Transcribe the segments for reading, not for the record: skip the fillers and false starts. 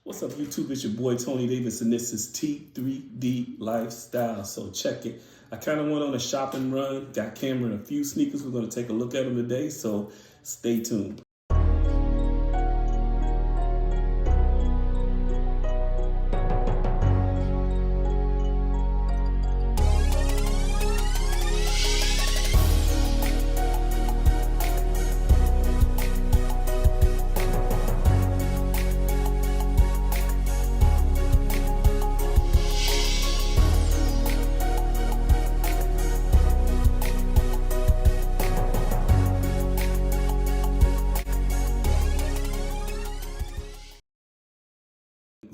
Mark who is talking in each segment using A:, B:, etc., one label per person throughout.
A: What's up, YouTube? It's your boy Tony Davis, and this is T3D Lifestyle. So check it. I kind of went on a shopping run, got Cameron a few sneakers. We're going to take a look at them today, so stay tuned.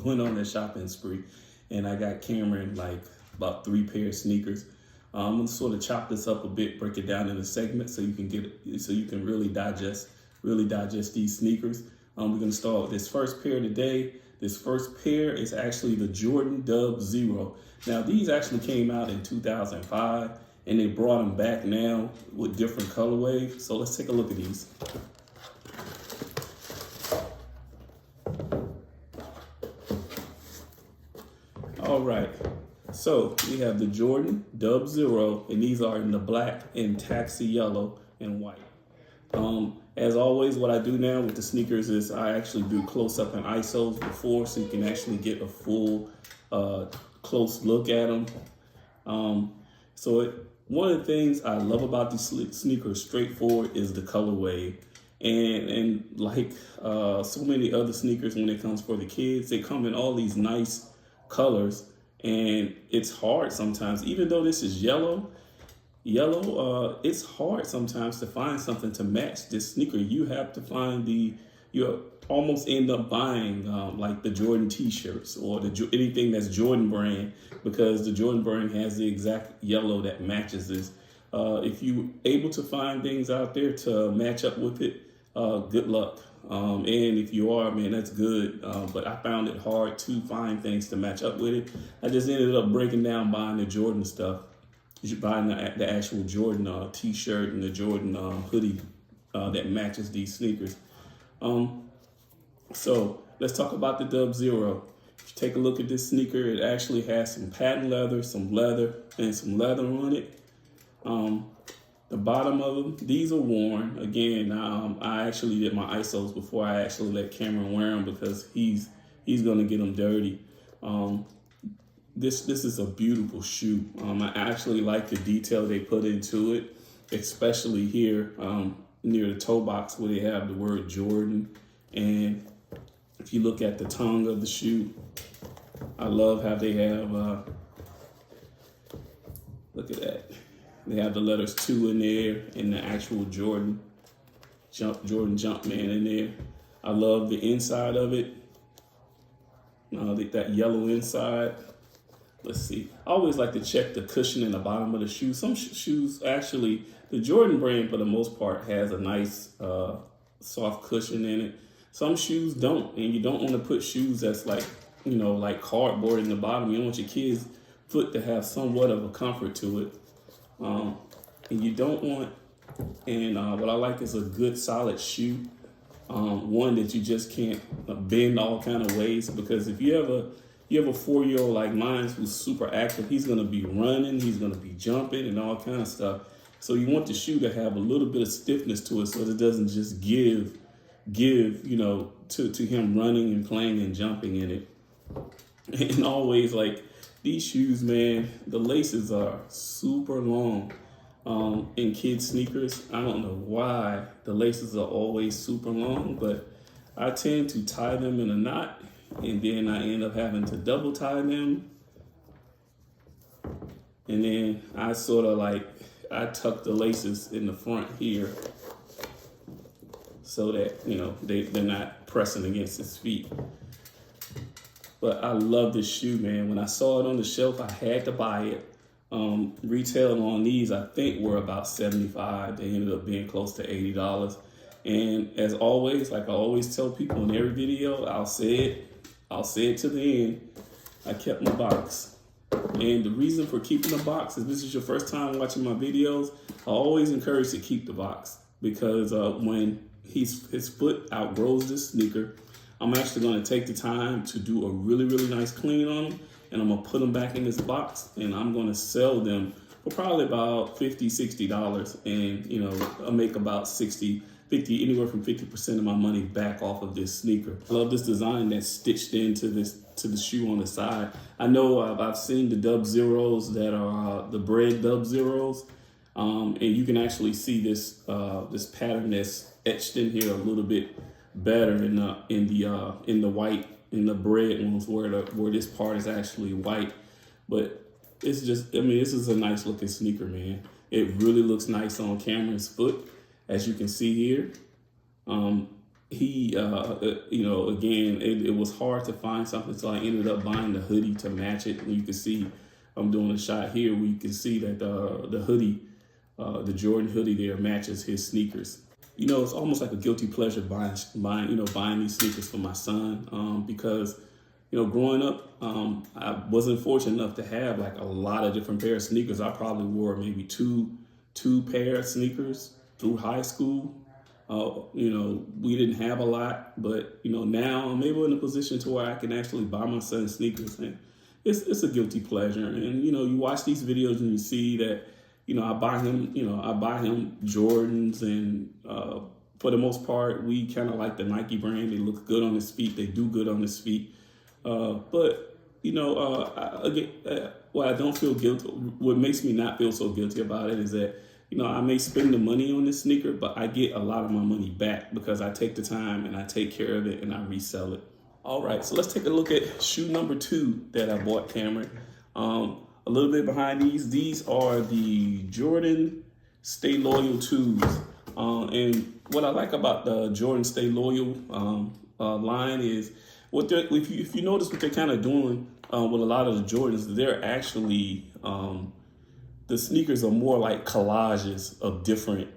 A: Went on a shopping spree, and I got Cameron like about 3 pair of sneakers. I'm gonna sort of chop this up a bit, break it down into segments so you can really digest these sneakers. We're gonna start with this first pair today. This first pair is actually the Jordan Dub Zero. Now these actually came out in 2005, and they brought them back now with different colorways. So let's take a look at these. All right, so we have the Jordan Dub Zero, and these are in the black and taxi yellow and white. As always, what I do now with the sneakers is I actually do close-up and ISOs before, so you can actually get a full close look at them. One of the things I love about these sneakers, straightforward, is the colorway. And like so many other sneakers, when it comes for the kids, they come in all these nice colors, and it's hard sometimes. Even though this is yellow, it's hard sometimes to find something to match this sneaker. You have to find you almost end up buying like the Jordan t-shirts or anything that's Jordan brand, because the Jordan brand has the exact yellow that matches this. If you able to find things out there to match up with it, good luck. And if you are, man, that's good. But I found it hard to find things to match up with it. I just ended up breaking down buying the Jordan stuff, buying the actual Jordan t-shirt and the Jordan hoodie that matches these sneakers. So let's talk about the Dub Zero. If you take a look at this sneaker, it actually has some patent leather, some leather on it. The bottom of them, these are worn. Again, I actually did my ISOs before I actually let Cameron wear them, because he's gonna get them dirty. This is a beautiful shoe. I actually like the detail they put into it, especially here near the toe box where they have the word Jordan. And if you look at the tongue of the shoe, I love how they have, look at that. They have the letters 2 in there and the actual Jordan Jumpman in there. I love the inside of it. That yellow inside. Let's see. I always like to check the cushion in the bottom of the shoe. Some shoes, actually, the Jordan brand for the most part has a nice soft cushion in it. Some shoes don't, and you don't want to put shoes that's like, like cardboard in the bottom. You don't want your kid's foot to have somewhat of a comfort to it. And you don't want, what I like is a good solid shoe, one that you just can't bend all kind of ways, because if you have a 4-year-old like mine who's super active, he's going to be running, he's going to be jumping and all kind of stuff. So you want the shoe to have a little bit of stiffness to it, so that it doesn't just give to him running and playing and jumping in it. And always, like, these shoes, man, the laces are super long. In kids' sneakers, I don't know why the laces are always super long, but I tend to tie them in a knot, and then I end up having to double tie them. And then I sort of I tuck the laces in the front here so that, they're not pressing against his feet. But I love this shoe, man. When I saw it on the shelf, I had to buy it. Retail on these, I think, were about $75. They ended up being close to $80. And as always, like I always tell people in every video, I'll say it to the end, I kept my box. And the reason for keeping the box is, this is your first time watching my videos, I always encourage to keep the box, because when his foot outgrows this sneaker, I'm actually going to take the time to do a really, really nice clean on them, and I'm going to put them back in this box, and I'm going to sell them for probably about $50, $60, and you know, I'll make about 50, anywhere from 50% of my money back off of this sneaker. I love this design that's stitched into the shoe on the side. I know I've seen the Dub Zeros that are the bread Dub Zeros, and you can actually see this this pattern that's etched in here a little bit better in the white, in the bread ones where this part is actually white. But it's just, I mean, this is a nice looking sneaker, man. It really looks nice on Cameron's foot, as you can see here. You know, again, it was hard to find something, so I ended up buying the hoodie to match it. And you can see, I'm doing a shot here where you can see that the hoodie, the Jordan hoodie there matches his sneakers. You know, it's almost like a guilty pleasure buying these sneakers for my son, because, you know, growing up, I wasn't fortunate enough to have like a lot of different pairs of sneakers. I probably wore maybe two pair of sneakers through high school. You know, we didn't have a lot, but you know, now I'm able in a position to where I can actually buy my son sneakers, and it's a guilty pleasure. And you know, you watch these videos and you see that, you know, I buy him Jordans, and for the most part, we kind of like the Nike brand. They look good on his feet. They do good on his feet. But you know, what I don't feel guilty, what makes me not feel so guilty about it is that, you know, I may spend the money on this sneaker, but I get a lot of my money back because I take the time and I take care of it and I resell it. All right, so let's take a look at shoe number 2 that I bought Cameron. A little bit behind these are the Jordan Stay Loyal 2s. And what I like about the Jordan Stay Loyal line is, if you notice what they're kind of doing with a lot of the Jordans, they're actually, the sneakers are more like collages of different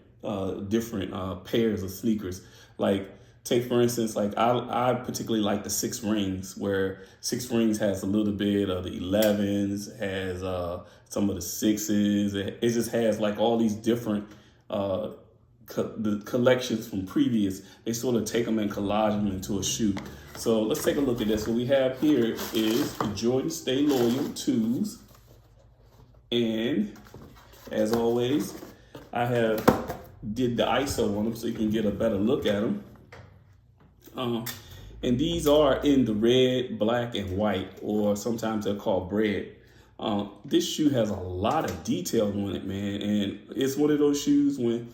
A: pairs of sneakers. Like, take for instance, like I particularly like the 6 rings, where 6 rings has a little bit of the 11s, has some of the 6s. It just has like all these different the collections from previous. They sort of take them and collage them into a shoe. So let's take a look at this. What we have here is the Jordan Stay Loyal 2s. And as always, I have did the ISO on them so you can get a better look at them. And these are in the red, black, and white, or sometimes they're called bread. This shoe has a lot of detail on it, man. And it's one of those shoes when,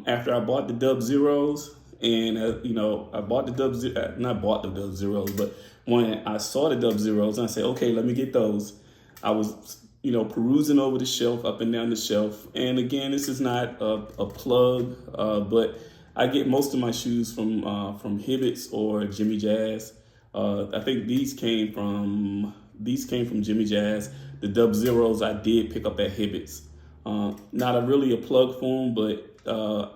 A: after I bought the Dub Zeros, and you know, I bought the not bought the Dub Zeros, but when I saw the Dub Zeros, I said, okay, let me get those. I was, you know, perusing over the shelf, up and down the shelf. And again, this is not a plug, but I get most of my shoes from Hibbett's or Jimmy Jazz. I think these came from Jimmy Jazz. The Dub Zeros I did pick up at Hibbett's. Not really a plug for them, but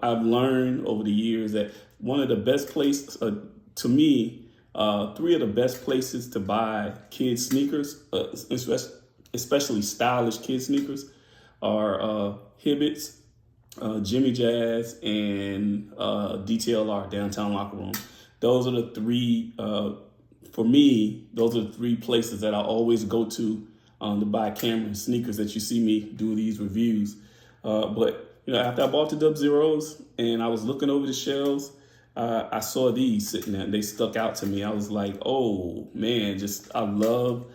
A: I've learned over the years that one of the best places, to me, 3 of the best places to buy kids sneakers, especially stylish kids sneakers, are Hibbett's, Jimmy Jazz, and DTLR, Downtown Locker Room. Those are the 3, for me, those are the 3 places that I always go to buy Cameron sneakers that you see me do these reviews. But you know, after I bought the Dub Zeros and I was looking over the shelves, I saw these sitting there and they stuck out to me. I was like, oh man, I love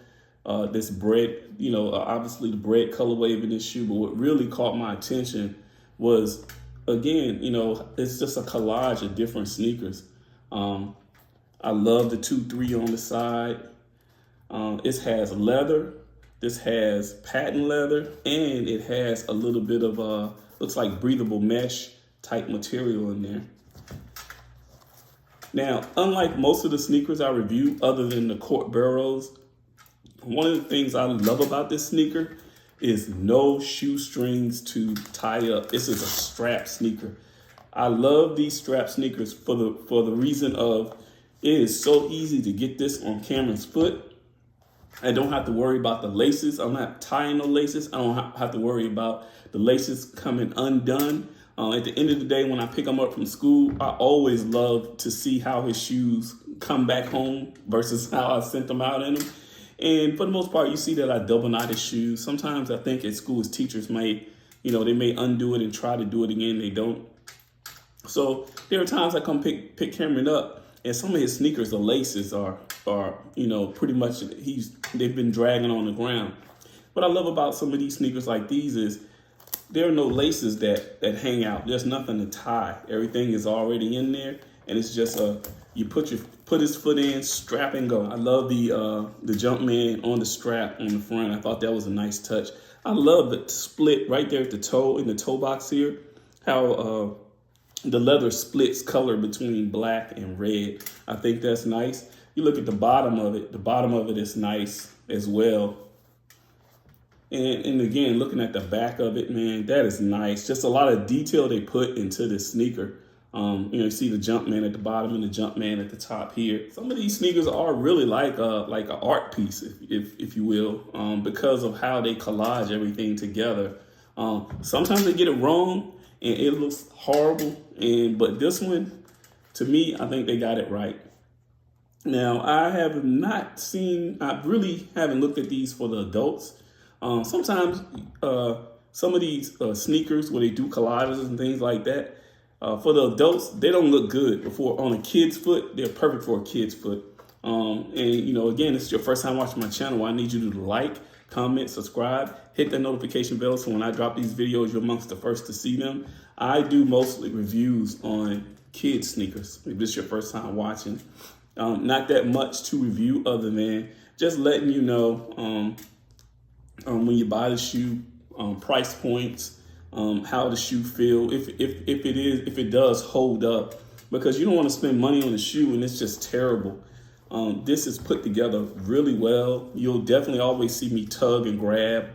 A: this bread, you know, obviously the bread colorway in this shoe. But what really caught my attention was, again, you know, it's just a collage of different sneakers. I love the 2-3 on the side. It has leather. This has patent leather, and it has a little bit of looks like breathable mesh type material in there. Now, unlike most of the sneakers I review, other than the Court Barrows, one of the things I love about this sneaker is no shoestrings to tie up. This is a strap sneaker. I love these strap sneakers for the reason of it is so easy to get this on Cameron's foot. I don't have to worry about the laces. I'm not tying no laces. I don't have to worry about the laces coming undone. At the end of the day, when I pick him up from school, I always love to see how his shoes come back home versus how I sent them out in them. And for the most part, you see that I double knot his shoes. Sometimes I think at school, his teachers may, they may undo it and try to do it again. They don't. So there are times I come pick Cameron up, and some of his sneakers, the laces are pretty much they've been dragging on the ground. What I love about some of these sneakers like these is there are no laces that hang out. There's nothing to tie. Everything is already in there, and it's just you put his foot in, strap and go. I love the Jumpman on the strap on the front. I thought that was a nice touch. I love the split right there at the toe, in the toe box here, how the leather splits color between black and red. I think that's nice. You look at the bottom of it. The bottom of it is nice as well. And again, looking at the back of it, man, that is nice. Just a lot of detail they put into this sneaker. You see the Jumpman at the bottom and the Jumpman at the top here. Some of these sneakers are really like an art piece, if you will, because of how they collage everything together. Sometimes they get it wrong and it looks horrible. But this one, to me, I think they got it right. Now, I really haven't looked at these for the adults. Sometimes some of these sneakers where they do collages and things like that, for the adults, they don't look good. On a kid's foot, they're perfect for a kid's foot. Again, it's your first time watching my channel. I need you to like, comment, subscribe, hit the notification bell so when I drop these videos, you're amongst the first to see them. I do mostly reviews on kids sneakers. If this is your first time watching, not that much to review other than just letting you know when you buy the shoe, price points, how the shoe feel, if it does hold up, because you don't want to spend money on a shoe and it's just terrible. This is put together really well. You'll definitely always see me tug and grab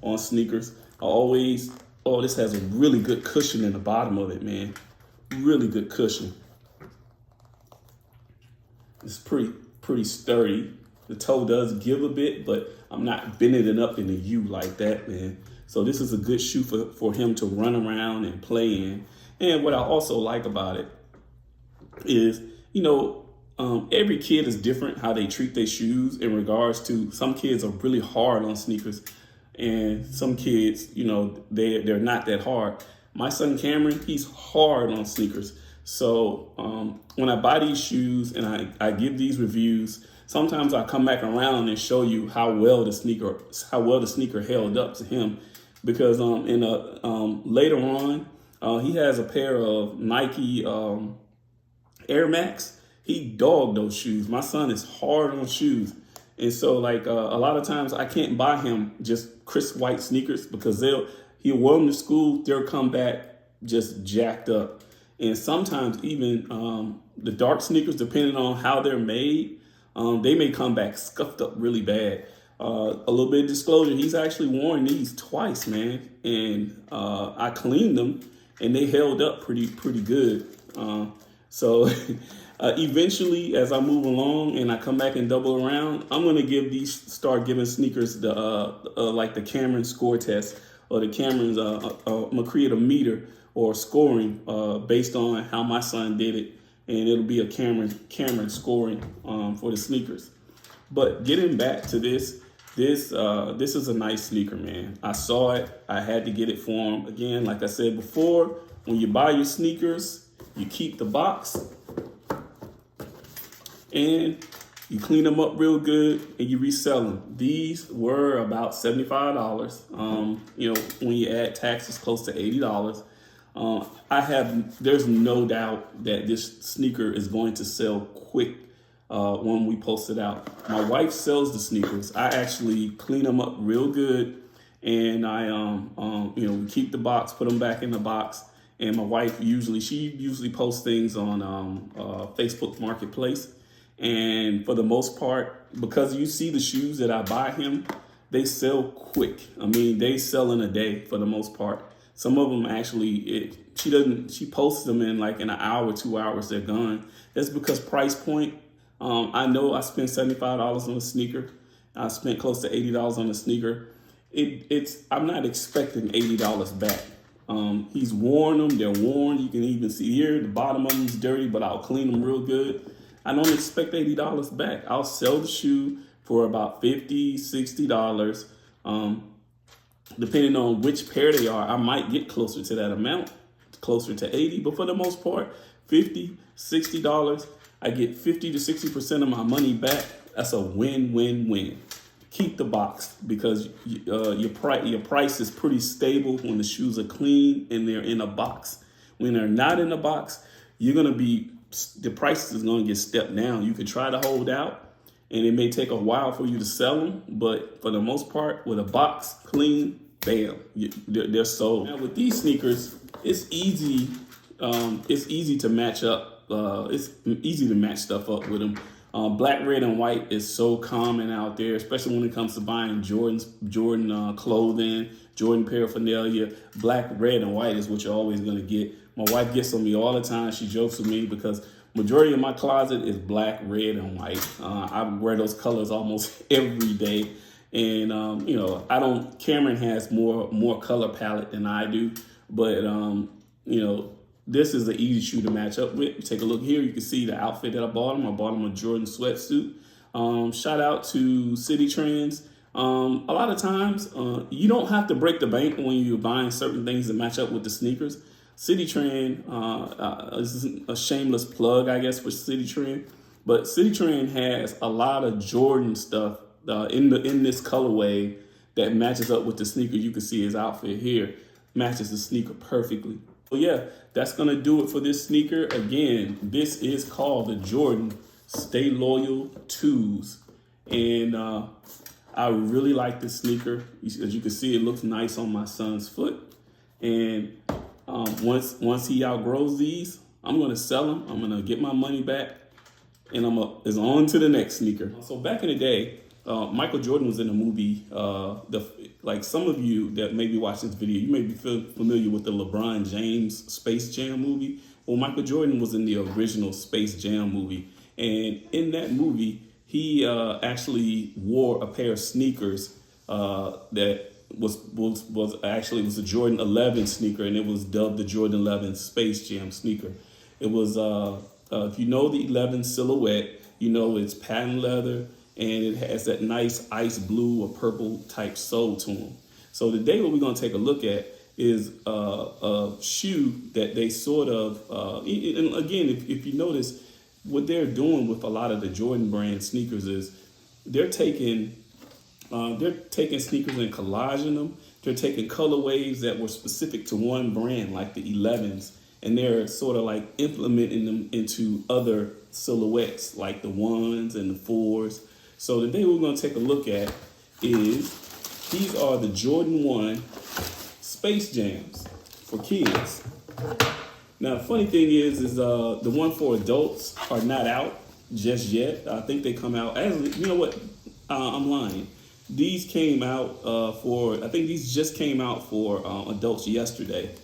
A: on sneakers. This has a really good cushion in the bottom of it, man. Really good cushion. It's pretty sturdy. The toe does give a bit, but I'm not bending it up in the U like that, man. So this is a good shoe for him to run around and play in. And what I also like about it is, every kid is different how they treat their shoes in regards to, some kids are really hard on sneakers and some kids, they're not that hard. My son Cameron, he's hard on sneakers. So when I buy these shoes and I give these reviews, sometimes I come back around and show you how well the sneaker held up to him, because later on he has a pair of Nike Air Max. He dogged those shoes. My son is hard on shoes, and so a lot of times I can't buy him just crisp white sneakers because he'll wear them to school. They'll come back just jacked up, and sometimes even the dark sneakers, depending on how they're made. They may come back scuffed up really bad. A little bit of disclosure, he's actually worn these twice, man. And I cleaned them and they held up pretty good. So eventually, as I move along and I come back and double around, I'm going to start giving sneakers the Cameron score test, or the Cameron's, I'm going to create a meter or scoring based on how my son did it. And it'll be a Cameron scoring for the sneakers. But getting back to this is a nice sneaker, man. I saw it. I had to get it for him. Again, like I said before, when you buy your sneakers, you keep the box and you clean them up real good and you resell them. These were about $75. When you add taxes, close to $80. There's no doubt that this sneaker is going to sell quick when we post it out. My wife sells the sneakers. I actually clean them up real good, and we keep the box, put them back in the box. And my wife usually posts things on Facebook Marketplace. And for the most part, because you see the shoes that I buy him, they sell quick. I mean, they sell in a day for the most part. Some of them actually, she posts them in an hour, 2 hours, they're gone. That's because price point. I know I spent $75 on a sneaker. I spent close to $80 on a sneaker. I'm not expecting $80 back. He's worn them. They're worn. You can even see here the bottom of them's dirty, but I'll clean them real good. I don't expect $80 back. I'll sell the shoe for about $50, $60. Depending on which pair they are, I might get closer to that amount, closer to 80. But for the most part, $50, $60, I get 50 to 60% of my money back. That's a win-win-win. Keep the box because your price is pretty stable when the shoes are clean and they're in a box. When they're not in a box, the price is gonna get stepped down. You can try to hold out, and it may take a while for you to sell them, but for the most part, with a box clean, bam, they're sold. Now with these sneakers, it's easy. It's easy to match up. It's easy to match stuff up with them. Black, red, and white is so common out there, especially when it comes to buying Jordan clothing, Jordan paraphernalia. Black, red, and white is what you're always going to get. My wife gets on me all the time. She jokes with me because majority of my closet is black, red, and white. I wear those colors almost every day. And, Cameron has more color palette than I do. But, this is an easy shoe to match up with. Take a look here. You can see the outfit that I bought him. I bought him a Jordan sweatsuit. Shout out to City Trends. A lot of times, you don't have to break the bank when you're buying certain things that match up with the sneakers. City Trend is a shameless plug, I guess, for City Trend. But City Trend has a lot of Jordan stuff in this colorway that matches up with the sneaker. You can see his outfit here matches the sneaker perfectly. So yeah, that's going to do it for this sneaker. Again, this is called the Jordan Stay Loyal 2s. And I really like this sneaker. As you can see, it looks nice on my son's foot. And once he outgrows these, I'm going to sell them. I'm going to get my money back. And it's on to the next sneaker. So back in the day, Michael Jordan was in a movie. Like some of you that maybe watch this video, you may be familiar with the LeBron James Space Jam movie. Well, Michael Jordan was in the original Space Jam movie. And in that movie, he actually wore a pair of sneakers that was a Jordan 11 sneaker, and it was dubbed the Jordan 11 Space Jam sneaker. It was, if you know the 11 silhouette, you know it's patent leather, and it has that nice ice blue or purple type sole to them. So today what we're going to take a look at is a shoe that they sort of, and again, if you notice, what they're doing with a lot of the Jordan brand sneakers is they're taking sneakers and collaging them. They're taking colorways that were specific to one brand, like the 11s, and they're sort of like implementing them into other silhouettes, like the 1s and the 4s. So today we're going to take a look at these are the Jordan 1 Space Jams for kids. Now, the funny thing is the one for adults are not out just yet. I think they come out, you know what, I'm lying. These came out these just came out for adults yesterday.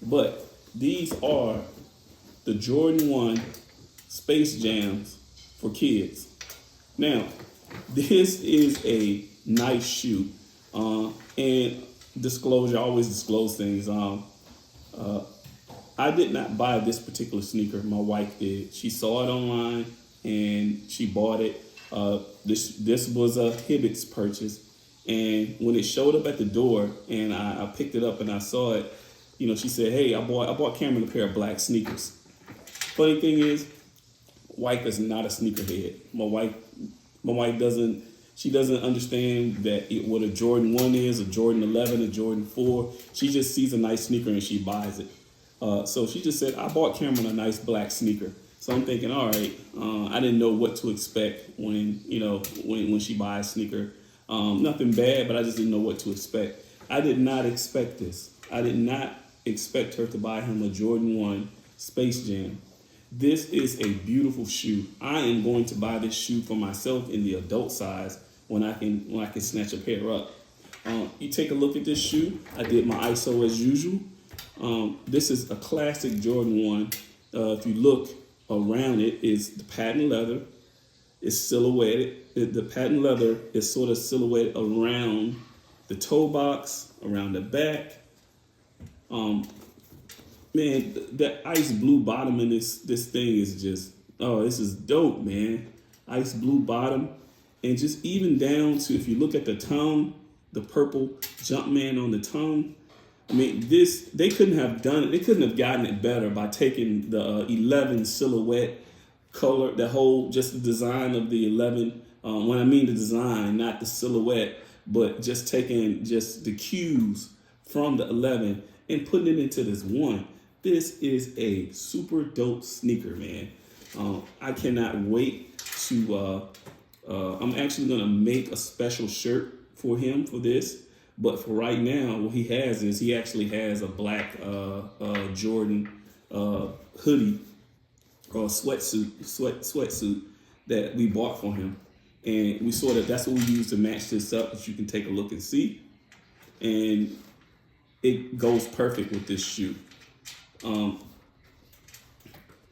A: But these are the Jordan 1 Space Jams for kids. Now, this is a nice shoe. And disclosure, I always disclose things. I did not buy this particular sneaker. My wife did. She saw it online and she bought it. This was a Hibbett's purchase. And when it showed up at the door and I picked it up and I saw it, she said, "Hey, I bought Cameron a pair of black sneakers." Funny thing is, wife is not a sneakerhead. My wife doesn't understand what a Jordan 1 is, a Jordan 11, a Jordan 4. She just sees a nice sneaker and she buys it. So she just said, "I bought Cameron a nice black sneaker." So I'm thinking, all right, I didn't know what to expect when she buys a sneaker. Nothing bad, but I just didn't know what to expect. I did not expect this. I did not expect her to buy him a Jordan 1 Space Jam. This is a beautiful shoe. I am going to buy this shoe for myself in the adult size when I can snatch a pair up. You take a look at this shoe. I did my ISO as usual. This is a classic Jordan 1. If you look around it, is the patent leather. It's silhouetted. The patent leather is sort of silhouetted around the toe box, around the back, Man, that ice blue bottom in this thing is just, oh, this is dope, man. Ice blue bottom, and just even down to, if you look at the tongue, the purple Jumpman on the tongue. I mean, this, they couldn't have done it. They couldn't have gotten it better by taking the 11 silhouette color, the whole, just the design of the 11. When I mean the design, not the silhouette, but just taking just the cues from the 11 and putting it into this one. This is a super dope sneaker, man. I cannot wait to, I'm actually going to make a special shirt for him for this. But for right now, what he has is he actually has a black Jordan hoodie or sweatsuit that we bought for him. And we that's what we use to match this up, that you can take a look and see. And it goes perfect with this shoe.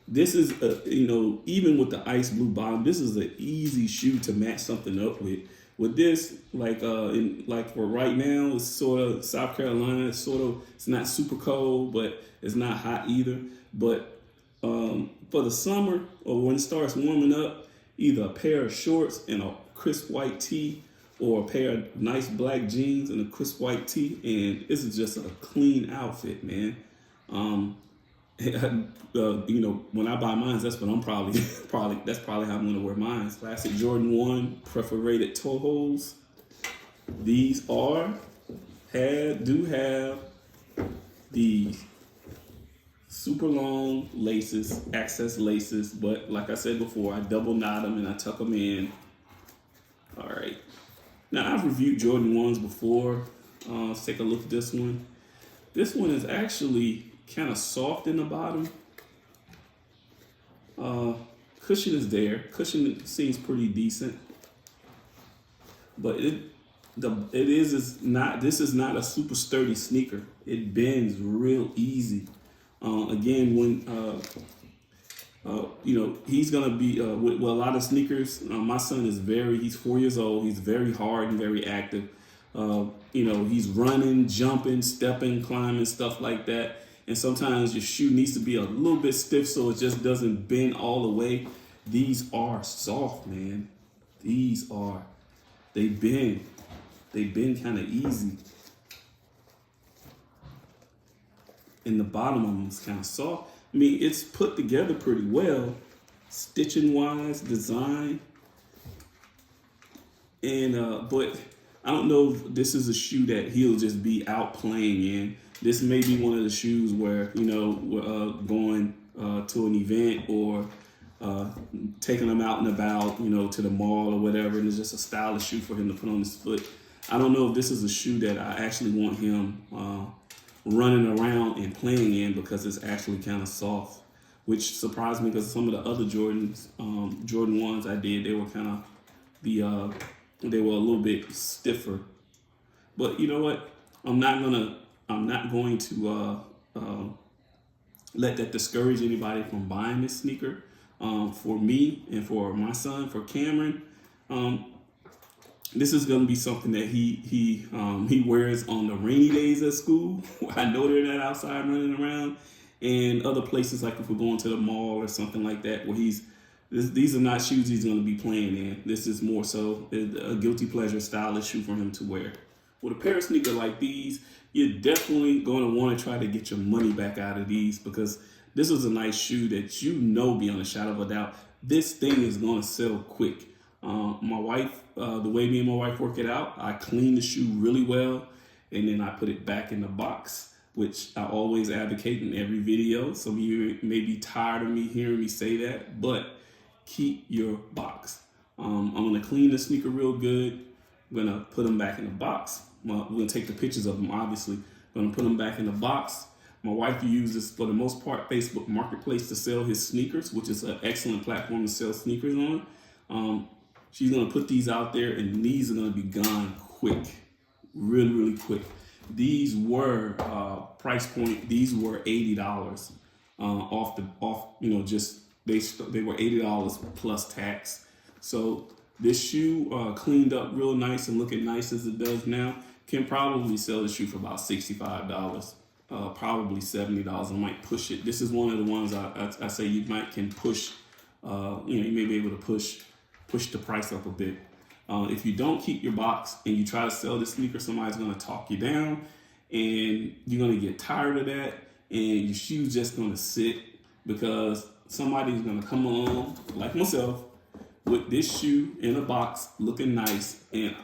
A: This is, even with the ice blue bottom, this is an easy shoe to match something up with. With this, like for right now, it's sort of South Carolina. It's not super cold, but it's not hot either. But for the summer or when it starts warming up, either a pair of shorts and a crisp white tee, or a pair of nice black jeans and a crisp white tee, and this is just a clean outfit, man. When I buy mine, that's what I'm probably that's probably how I'm gonna wear mine. Classic Jordan 1 perforated toe holes. These do have the super long laces, access laces, but like I said before, I double knot them and I tuck them in. All right. Now, I've reviewed Jordan 1s before. Let's take a look at this one. This one is actually kind of soft in the bottom. Cushion is there. Cushion seems pretty decent, but this is not a super sturdy sneaker. It bends real easy. Again, when he's gonna be with a lot of sneakers. My son he's 4 years old. He's very hard and very active. He's running, jumping, stepping, climbing, stuff like that. And sometimes your shoe needs to be a little bit stiff so it just doesn't bend all the way. These are soft, man. They bend. They bend kind of easy. And the bottom of them is kind of soft. I mean, it's put together pretty well, stitching wise, design. And but I don't know if this is a shoe that he'll just be out playing in. This may be one of the shoes where, we're going to an event or taking him out and about, to the mall or whatever, and it's just a stylish shoe for him to put on his foot. I don't know if this is a shoe that I actually want him running around and playing in, because it's actually kind of soft, which surprised me, because some of the other Jordan 1s I did, they were kind of they were a little bit stiffer. But you know what? I'm not going to let that discourage anybody from buying this sneaker. For me and for my son, for Cameron, this is going to be something that he wears on the rainy days at school. I know they're not outside running around, and other places, like if we're going to the mall or something like that, where these are not shoes he's going to be playing in. This is more so a guilty pleasure stylish shoe for him to wear. With a pair of sneakers like these, you're definitely going to want to try to get your money back out of these, because this is a nice shoe that beyond a shadow of a doubt, this thing is going to sell quick. My wife, the way me and my wife work it out, I clean the shoe really well, and then I put it back in the box, which I always advocate in every video. Some of you may be tired of me hearing me say that, but keep your box. I'm going to clean the sneaker real good. I'm going to put them back in the box. Well, we're going to take the pictures of them, obviously. I'm going to put them back in the box. My wife uses, for the most part, Facebook Marketplace to sell his sneakers, which is an excellent platform to sell sneakers on. She's going to put these out there, and these are going to be gone quick, really, really quick. These were price point. These were $80 they were $80 plus tax. So this shoe cleaned up real nice and looking nice as it does now, can probably sell the shoe for about $65. probably $70. I might push it. This is one of the ones I say you can push. You may be able to push the price up a bit. If you don't keep your box and you try to sell this sneaker, somebody's going to talk you down, and you're going to get tired of that, and your shoe's just going to sit because somebody's going to come along, like myself, with this shoe in a box looking nice, and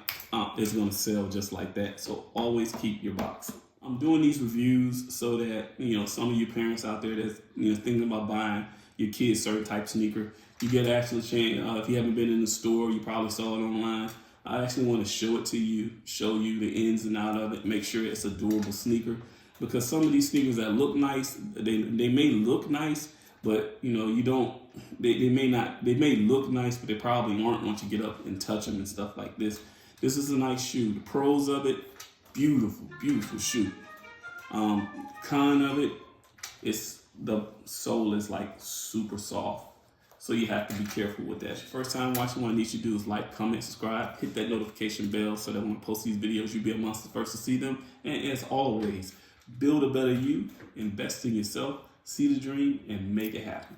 A: it's going to sell just like that. So always keep your box. I'm doing these reviews so that, some of you parents out there that's, thinking about buying your kids certain type sneaker, you get actually a chance. If you haven't been in the store, you probably saw it online. I actually want to show it to you, show you the ins and out of it, make sure it's a durable sneaker. Because some of these sneakers that look nice, they may look nice, but you don't. They may look nice, but they probably aren't once you get up and touch them and stuff like this. This is a nice shoe. The pros of it, beautiful, beautiful shoe. Con of it, it's the sole is like super soft. So you have to be careful with that. If your first time watching, what I need you to do is like, comment, subscribe, hit that notification bell so that when I post these videos, you'll be amongst the first to see them. And as always, build a better you, invest in yourself, see the dream, and make it happen.